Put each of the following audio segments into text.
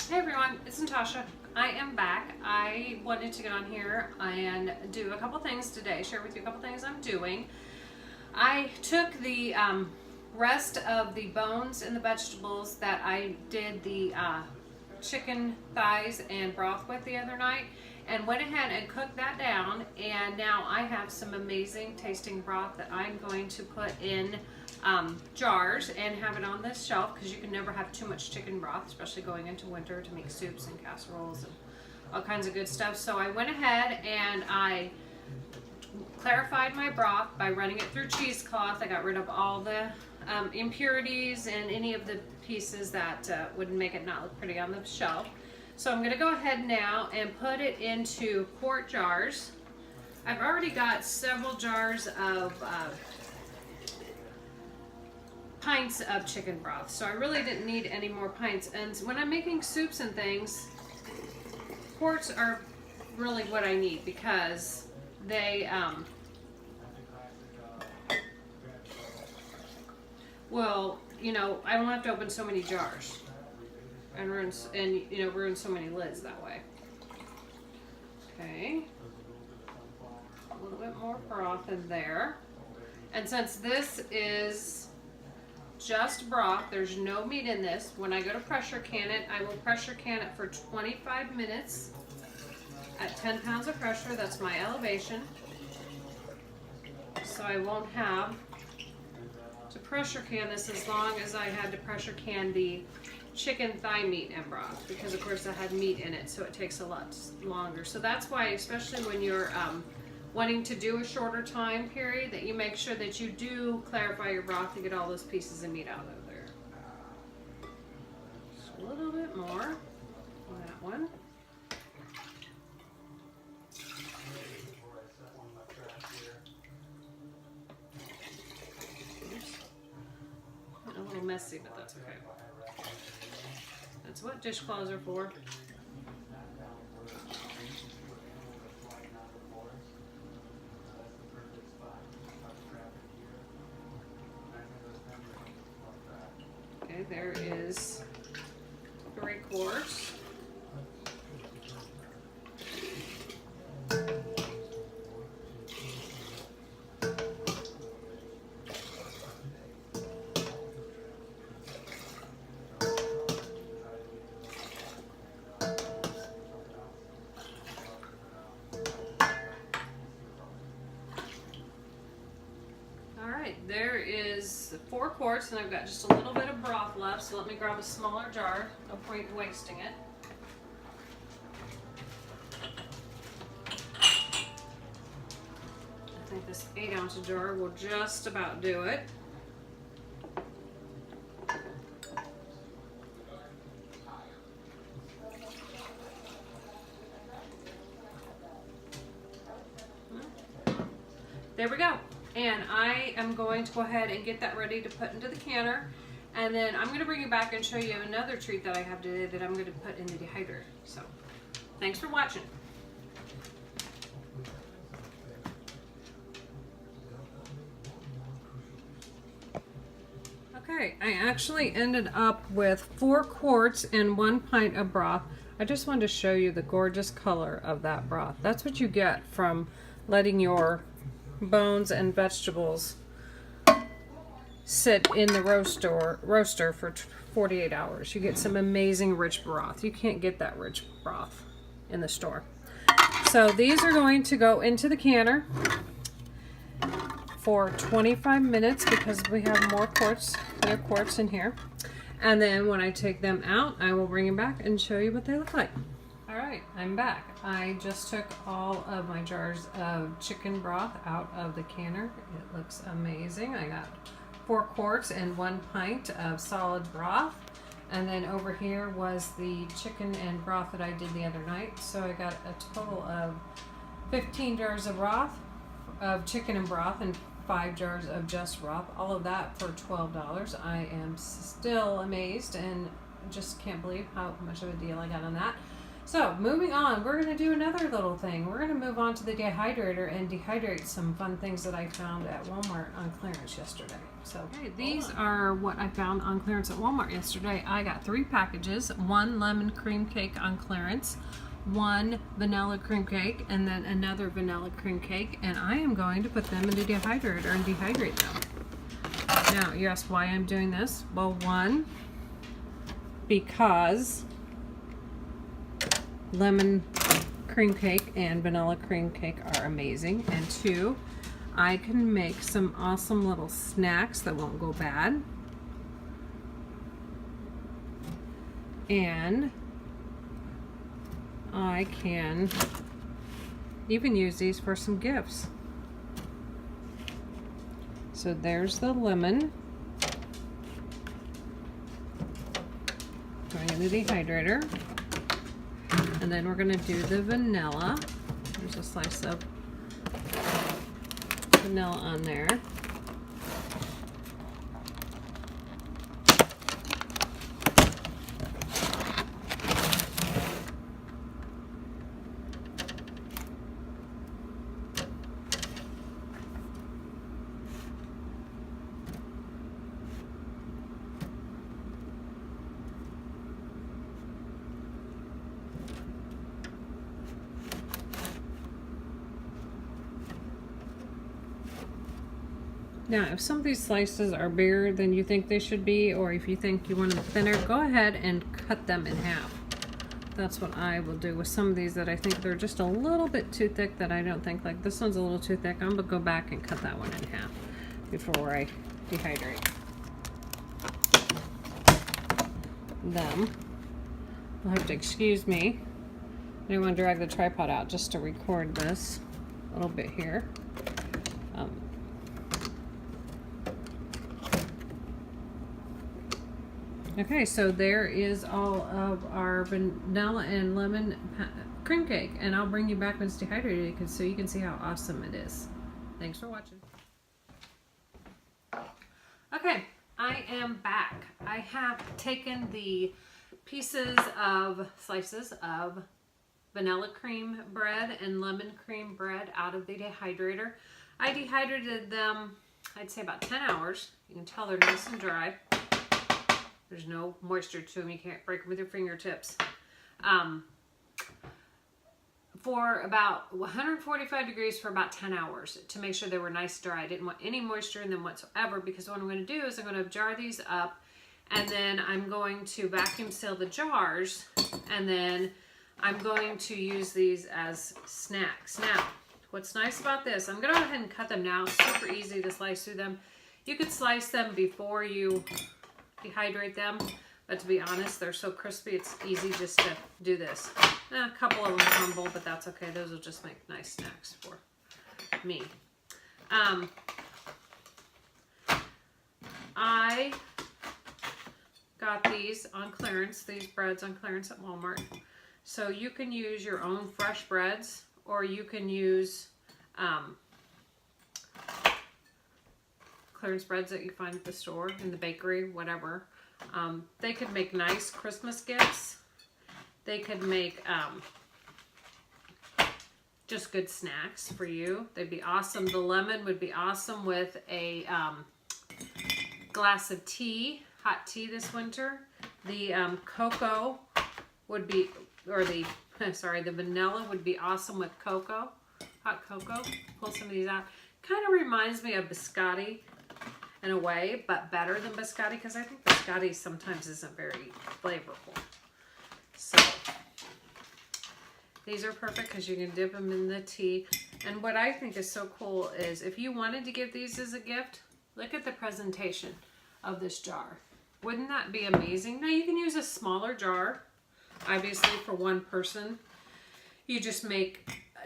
Hey everyone, it's Natasha. I am back. I wanted to get on here and do a couple things today, share with you a couple things I'm doing. I took the rest of the bones and the vegetables that I did the chicken thighs and broth with the other night and went ahead and cooked that down, and now I have some amazing tasting broth that I'm going to put in jars and have it on this shelf, because you can never have too much chicken broth, especially going into winter to make soups and casseroles and all kinds of good stuff. So I went ahead and I clarified my broth by running it through cheesecloth. I got rid of all the impurities and any of the pieces that would make it not look pretty on the shelf. So I'm going to go ahead now and put it into quart jars. I've already got several jars of pints of chicken broth, so I really didn't need any more pints. And when I'm making soups and things, quarts are really what I need, because they well, you know, I don't have to open so many jars and ruin so many lids that way. Okay, a little bit more broth in there, and since this is just broth, there's no meat in this. When I go to pressure can it, I will pressure can it for 25 minutes at 10 pounds of pressure. That's my elevation, so I won't have to pressure can this as long as I had to pressure can the chicken thigh meat and broth, because of course it had meat in it, so it takes a lot longer. So that's why, especially when you're wanting to do a shorter time period, that you make sure that you do clarify your broth to get all those pieces of meat out of there. Just a little bit more on that one. A little messy, but that's okay. That's what dishcloths are for. Okay, there is 3 quarts. There is 4 quarts, and I've got just a little bit of broth left, so let me grab a smaller jar. No point in wasting it. I think this 8-ounce jar will just about do it. There we go. And I am going to go ahead and get that ready to put into the canner. And then I'm going to bring you back and show you another treat that I have today that I'm going to put in the dehydrator. So, thanks for watching. Okay, I actually ended up with 4 quarts and 1 pint of broth. I just wanted to show you the gorgeous color of that broth. That's what you get from letting your bones and vegetables sit in the roaster for 48 hours. You get some amazing rich broth. You can't get that rich broth in the store. So these are going to go into the canner for 25 minutes, because we have more quarts. We have quarts in here. And then when I take them out, I will bring them back and show you what they look like. Alright, I'm back. I just took all of my jars of chicken broth out of the canner. It looks amazing. I got 4 quarts and 1 pint of solid broth. And then over here was the chicken and broth that I did the other night. So I got a total of 15 jars of broth, of chicken and broth, and 5 jars of just broth. All of that for $12. I am still amazed and just can't believe how much of a deal I got on that. So moving on, we're going to do another little thing. We're going to move on to the dehydrator and dehydrate some fun things that I found at Walmart on clearance yesterday. So okay, these are what I found on clearance at Walmart yesterday. I got 3 packages, 1 lemon cream cake on clearance, 1 vanilla cream cake, and then another vanilla cream cake, and I am going to put them in the dehydrator and dehydrate them. Now, you ask why I'm doing this? Well, 1, because lemon cream cake and vanilla cream cake are amazing, and 2, I can make some awesome little snacks that won't go bad, and I can even use these for some gifts. So there's the lemon going in the dehydrator. And then we're going to do the vanilla. There's a slice of vanilla on there. Now, if some of these slices are bigger than you think they should be, or if you think you want them thinner, go ahead and cut them in half. That's what I will do with some of these that I think they're just a little bit too thick, that I don't think, like this one's a little too thick. I'm gonna go back and cut that one in half before I dehydrate them. You'll have to excuse me. I want to drag the tripod out just to record this a little bit here. Okay, so there is all of our vanilla and lemon cream cake, and I'll bring you back when it's dehydrated so you can see how awesome it is. Thanks for watching. Okay, I am back. I have taken the slices of vanilla cream bread and lemon cream bread out of the dehydrator. I dehydrated them, I'd say about 10 hours. You can tell they're nice and dry. There's no moisture to them. You can't break them with your fingertips. For about 145 degrees for about 10 hours to make sure they were nice dry. I didn't want any moisture in them whatsoever, because what I'm going to do is I'm going to jar these up, and then I'm going to vacuum seal the jars, and then I'm going to use these as snacks. Now, what's nice about this, I'm going to go ahead and cut them now. Super easy to slice through them. You could slice them before you dehydrate them, but to be honest, they're so crispy it's easy just to do this. A couple of them crumble, but that's okay. Those will just make nice snacks for me. I got these on clearance, these breads on clearance at Walmart. So you can use your own fresh breads, or you can use clearance breads that you find at the store, in the bakery, whatever. They could make nice Christmas gifts. They could make just good snacks for you. They'd be awesome. The lemon would be awesome with a glass of tea, hot tea this winter. The cocoa would be, or the vanilla would be awesome with cocoa, hot cocoa. Pull some of these out. Kind of reminds me of biscotti in a way, but better than biscotti, because I think biscotti sometimes isn't very flavorful. So these are perfect because you can dip them in the tea. And what I think is so cool is if you wanted to give these as a gift, look at the presentation of this jar. Wouldn't that be amazing? Now you can use a smaller jar, obviously for one person. You just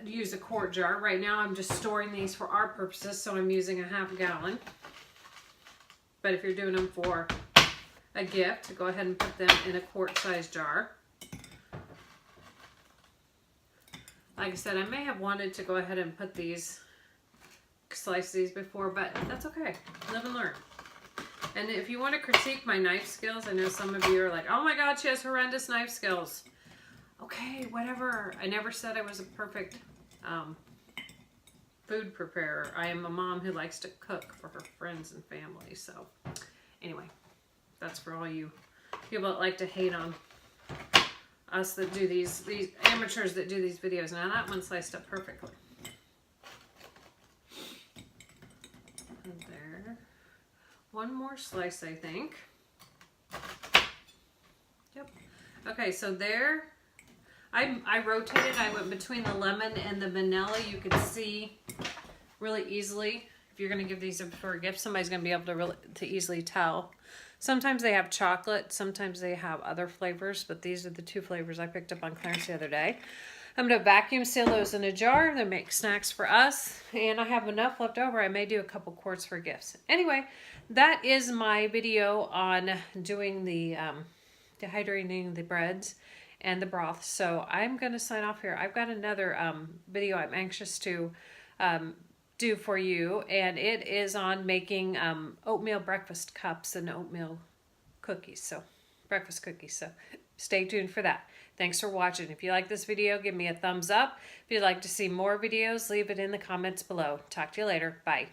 use a quart jar. Right now I'm just storing these for our purposes, so I'm using a ½ gallon. But if you're doing them for a gift, go ahead and put them in a quart-sized jar. Like I said, I may have wanted to go ahead and slice these before, but that's okay. Live and learn. And if you want to critique my knife skills, I know some of you are like, oh my God, she has horrendous knife skills. Okay, whatever. I never said I was a perfect food preparer. I am a mom who likes to cook for her friends and family. So anyway, that's for all you people that like to hate on us that do these amateurs that do these videos. Now that one sliced up perfectly. And there. One more slice, I think. Yep. Okay, so there. I rotated. I went between the lemon and the vanilla. You could see really easily. If you're going to give these for a gift, somebody's going to be able to easily tell. Sometimes they have chocolate. Sometimes they have other flavors, but these are the two flavors I picked up on clearance the other day. I'm going to vacuum seal those in a jar. They make snacks for us, and I have enough left over. I may do a couple quarts for gifts. Anyway, that is my video on doing the dehydrating the breads and the broth. So I'm going to sign off here. I've got another video I'm anxious to do for you, and it is on making oatmeal breakfast cups and oatmeal cookies. So breakfast cookies. So stay tuned for that. Thanks for watching. If you like this video, give me a thumbs up. If you'd like to see more videos, leave it in the comments below. Talk to you later. Bye.